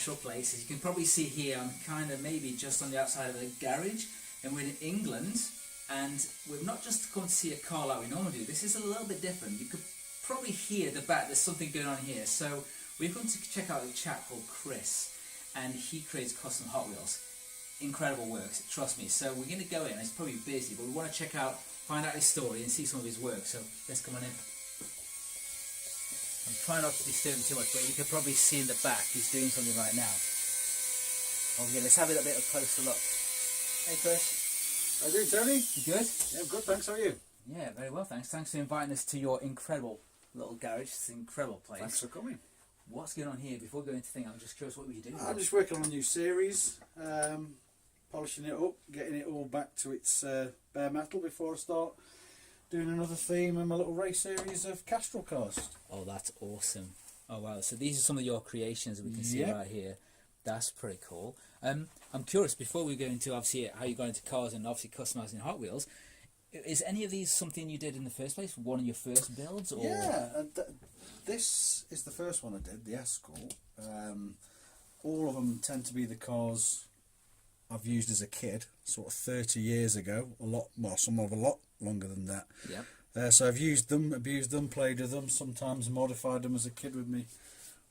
special place. As you can probably see here, I'm kind of maybe just on the outside of the garage, and we're in England, and we've not just come to see a car like we normally do. This is a little bit different. You could probably hear at the back there's something going on here. So we've come to check out a chap called Chris, and he creates custom Hot Wheels. Incredible work, trust me. So we're going to go in. It's probably busy, but we want to check out, find out his story and see some of his work. So let's come on in. I'm trying not to disturb him too much, but you can probably see in the back he's doing something right now. Oh yeah, let's have a little bit of a closer look. Hey Chris. How you doing, Tony? You good? Yeah, I'm good, thanks. How are you? Yeah, very well, thanks. Thanks for inviting us to your incredible little garage. It's an incredible place. Thanks for coming. What's going on here? Before we go into the thing, I'm just curious, what were you doing? I'm just working on a new series, polishing it up, getting it all back to its bare metal before I start doing another theme in my little race series of Castrol cars. Oh, that's awesome. Oh wow, so these are some of your creations that we can see right here. That's pretty cool. I'm curious, before we go into obviously how you got into cars and obviously customising Hot Wheels, is any of these something you did in the first place, one of your first builds? Or? Yeah, this is the first one I did, the Escort. All of them tend to be the cars I've used as a kid, sort of 30 years ago, some of a lot longer than that. Yep. So I've used them, abused them, played with them, sometimes modified them as a kid with my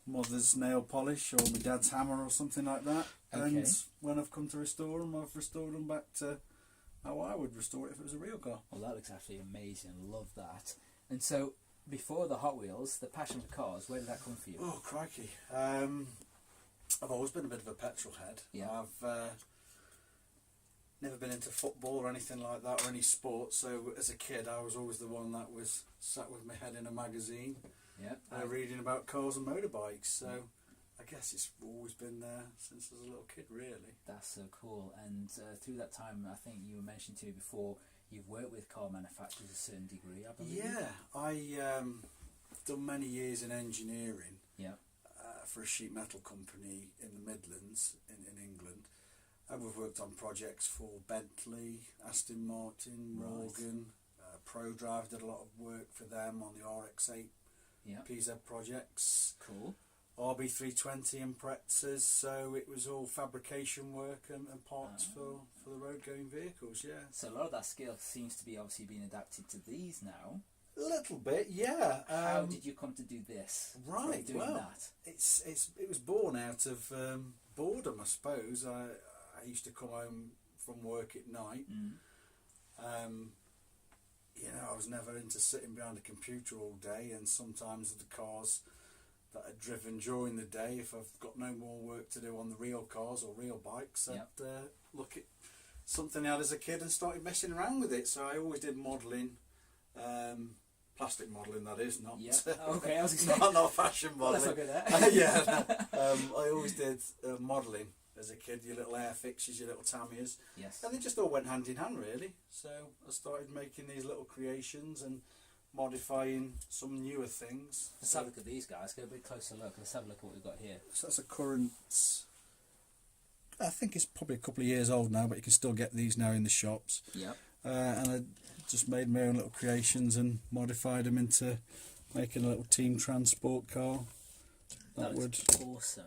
mother's nail polish or my dad's hammer or something like that. Okay. And when I've come to restore them, I've restored them back to how I would restore it if it was a real car. Well, that looks absolutely amazing. Love that. And so, before the Hot Wheels, the passion for cars, where did that come for you? Oh, crikey. I've always been a bit of a petrol head. Yeah. I've never been into football or anything like that, or any sport, so as a kid I was always the one that was sat with my head in a magazine, reading about cars and motorbikes, so I guess it's always been there since I was a little kid, really. That's so cool. And through that time, I think you were mentioning to me before, you've worked with car manufacturers to a certain degree, I believe. Yeah, I done many years in engineering for a sheet metal company in the Midlands in England. And we've worked on projects for Bentley, Aston Martin, Morgan, ProDrive, did a lot of work for them on the RX-8 PZ projects. Cool. RB320 Imprezas, so it was all fabrication work and parts for the road going vehicles, yeah. So a lot of that skill seems to be obviously being adapted to these now. A little bit, yeah. How did you come to do this? Right, doing well, that? it was born out of boredom, I suppose. I used to come home from work at night. I was never into sitting behind a computer all day, and sometimes the cars that I'd driven during the day, if I've got no more work to do on the real cars or real bikes, I'd look at something I had as a kid and started messing around with it. So I always did modelling, plastic modelling that is, not okay, I was not fashion modelling. Let's look at that. I always did modelling as a kid, your little air fixtures, your little Tamias. Yes. And they just all went hand in hand, really. So I started making these little creations and modifying some newer things. Let's have a look at these guys, get a bit closer look. Let's have a look at what we've got here. So that's a current, I think it's probably a couple of years old now, but you can still get these now in the shops. Yep. And I just made my own little creations and modified them into making a little team transport car. That would awesome.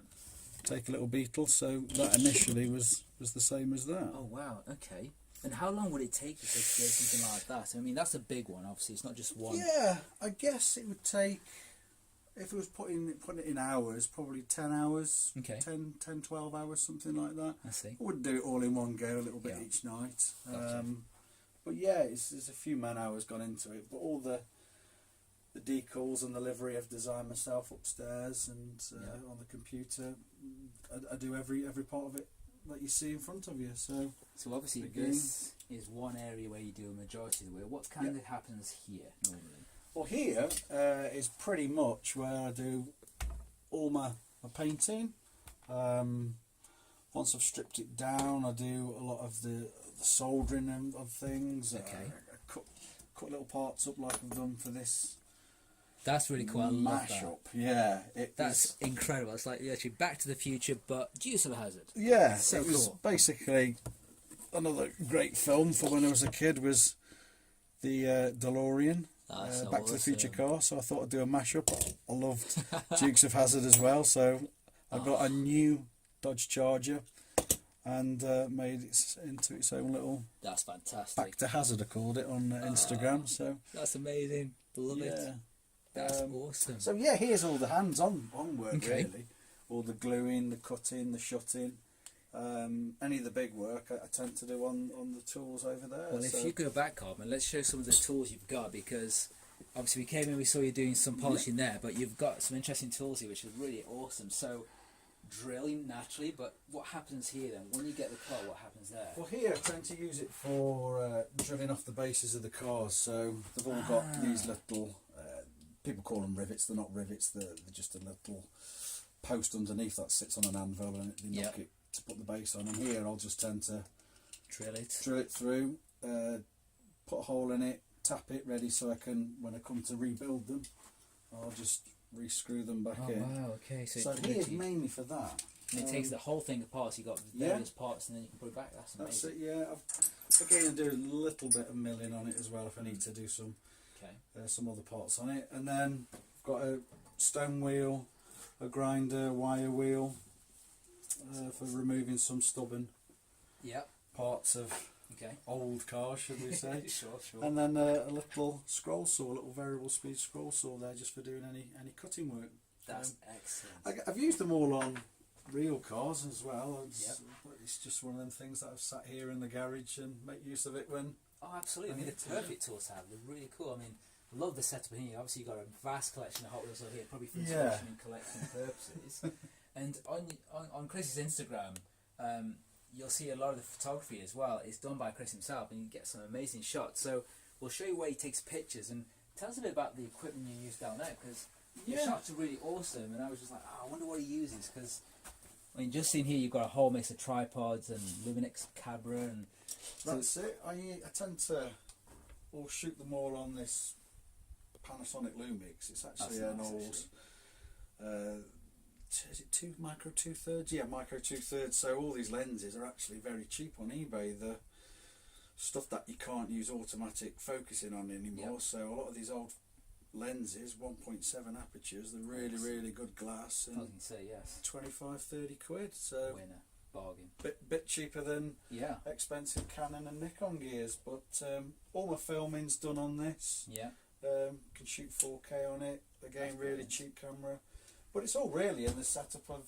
Take a little Beetle, so that initially was the same as that. Oh wow, okay. And how long would it take you to create something like that? I mean, that's a big one, obviously, it's not just one. Yeah, I guess it would take, if it was putting it in hours, probably 10 hours, okay. 10, 12 hours, something like that. I see. I wouldn't do it all in one go, a little bit each night. Gotcha. But yeah, there's a few man hours gone into it, but all the decals and the livery I've designed myself upstairs and on the computer. I do every part of it that you see in front of you. So obviously this is one area where you do a majority of the work. What kind of happens here normally? Well, here is pretty much where I do all my painting. Once I've stripped it down, I do a lot of the soldering of things. Okay. I cut little parts up like I've done for this. That's really cool. I love that. Mashup, yeah. That's incredible. It's like actually Back to the Future, but Deuce of Hazzard. Yeah, so it was cool. basically another great film for when I was a kid was the DeLorean, Back to the Future car. So I thought I'd do a mashup. I loved Dukes of Hazzard as well, so I got a new Dodge Charger, and made it into its own little. That's fantastic. Back to Hazard, I called it on Instagram. So that's amazing. Love it. That's awesome. So yeah, here's all the hands-on work really. All the gluing, the cutting, the shutting. Any of the big work I tend to do on the tools over there. Well, if you go back, Carmen, let's show some of the tools you've got, because obviously we came in, we saw you doing some polishing there, but you've got some interesting tools here, which is really awesome. So drilling naturally, but what happens here then? When you get the car, what happens there? Well, here I tend to use it for drilling off the bases of the cars. So they've all got these little, people call them rivets, they're not rivets, they're just a little post underneath that sits on an anvil and they knock it to put the base on. And here I'll just tend to drill it through, put a hole in it, tap it ready, so I can, when I come to rebuild them, I'll just re-screw them back in. Oh wow, okay. So here's mainly for that. And it takes the whole thing apart, so you've got various parts and then you can put it back. That's amazing. That's it, yeah. Again, I do a little bit of milling on it as well if I need to do some other parts on it. And then I've got a stone wheel, a grinder, wire wheel for removing some stubborn parts of old cars, should we say. Sure. And then a little scroll saw, a little variable speed scroll saw there, just for doing any cutting work. That's excellent. I've used them all on real cars as well. It's just one of them things that I've sat here in the garage and make use of it when. Oh, absolutely. I mean, they're perfect tools to have. They're really cool. I mean, I love the setup here. Obviously, you've got a vast collection of Hot Wheels over here, probably for inspection and collection purposes. And on Chris's Instagram, you'll see a lot of the photography as well. It's done by Chris himself, and you get some amazing shots. So we'll show you where he takes pictures, and tell us a bit about the equipment you use down there, because the shots are really awesome. And I was just like, I wonder what he uses, because I mean, just in here you've got a whole mix of tripods and Luminix Cabra, and that's it. I tend to shoot them all on this Panasonic Lumix. It's actually an old. Is it micro 2/3? Yeah, micro 2/3. So all these lenses are actually very cheap on eBay. The stuff that you can't use automatic focusing on anymore. So a lot of these old lenses, 1.7 apertures, they're really good glass. And I can say 25-30 quid. So winner, bargain. Bit cheaper than expensive Canon and Nikon gears. But all my filming's done on this. Can shoot 4K on it. Again, really cheap camera. But it's all really in the setup of,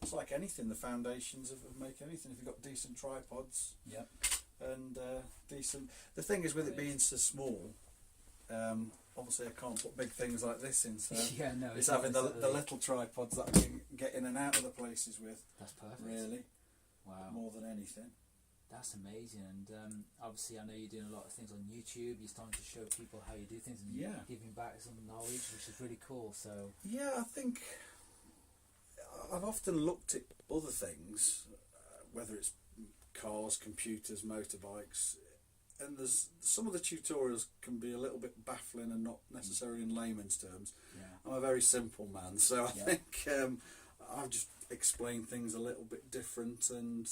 it's like anything, the foundations of making anything. If you've got decent tripods and decent... The thing is, with it being so small, obviously I can't put big things like this in, so it's having the little tripods that I can get in and out of the places with. That's perfect. Really. Wow. More than anything. That's amazing. And obviously I know you're doing a lot of things on YouTube. You're starting to show people how you do things and giving back some knowledge, which is really cool. So I think I've often looked at other things, whether it's cars, computers, motorbikes, and there's some of the tutorials can be a little bit baffling and not necessarily in layman's terms. I'm a very simple man, so I think I've just explained things a little bit different and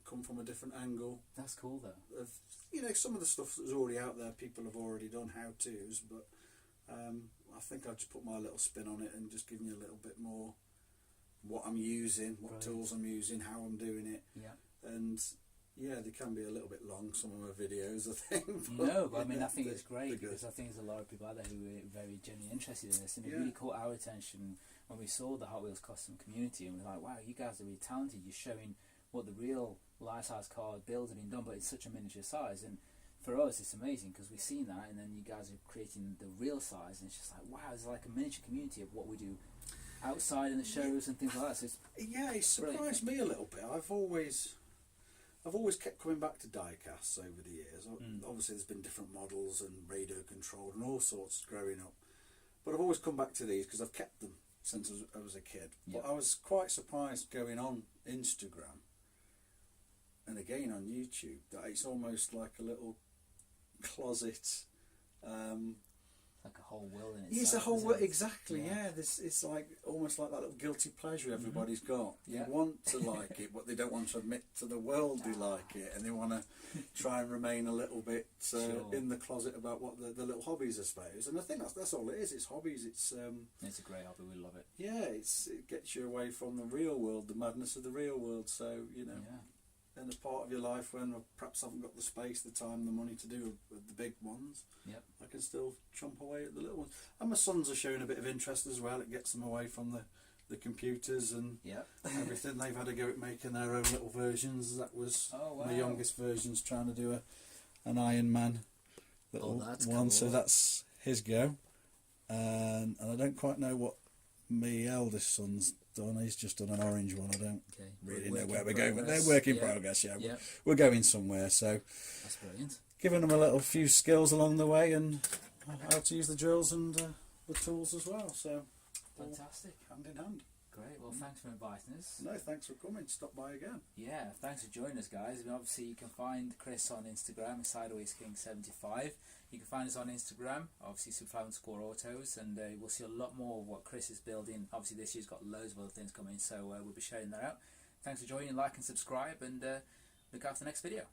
come from a different angle. That's cool though. Some of the stuff that's already out there, people have already done how-tos, but I think I've just put my little spin on it and just given you a little bit more what I'm using, what tools I'm using, how I'm doing it. And they can be a little bit long, some of my videos, I think. No, but I mean, I think it's great, because I think there's a lot of people out there who are very genuinely interested in this, and it really caught our attention when we saw the Hot Wheels custom community, and we're like, wow, you guys are really talented. You're showing what the real life-size car builds have been done, but it's such a miniature size. And for us, it's amazing, because we've seen that, and then you guys are creating the real size, and it's just like, wow, it's like a miniature community of what we do outside in the shows and things like that. So it surprised me a little bit. I've always kept coming back to diecasts over the years. Obviously there's been different models and radio controlled and all sorts growing up, but I've always come back to these because I've kept them since I was a kid. But I was quite surprised going on Instagram and again on YouTube that it's almost like a little closet like a whole world in itself. Yeah, it's a whole isn't world, it? exactly. Yeah, it's like almost like that little guilty pleasure everybody's got. They want to like it, but they don't want to admit to the world they like it, and they want to try and remain a little bit in the closet about what the little hobbies, I suppose. And I think that's all it is. It's hobbies. It's a great hobby. We love it. Yeah, it gets you away from the real world, the madness of the real world. So you know. Yeah. And a part of your life when I perhaps haven't got the space, the time, the money to do the big ones, I can still chomp away at the little ones. And my sons are showing a bit of interest as well. It gets them away from the computers and everything. They've had a go at making their own little versions. That was my youngest version's trying to do an Iron Man little one, cool. So that's his go. And I don't quite know what my eldest son's done. He's just done an orange one. I don't really know where we're going, but they're work in progress. Yeah, we're going somewhere. So that's brilliant. Giving them a few skills along the way and how to use the drills and the tools as well. So fantastic, hand in hand. Great. Well, thanks for inviting us. No, thanks for coming. Stop by again. Yeah, thanks for joining us, guys. I mean, obviously, you can find Chris on Instagram, SidewaysKing75. You can find us on Instagram, obviously Simplified_autos, and we'll see a lot more of what Chris is building. Obviously, this year's got loads of other things coming, so we'll be sharing that out. Thanks for joining. Like and subscribe, and look out for the next video.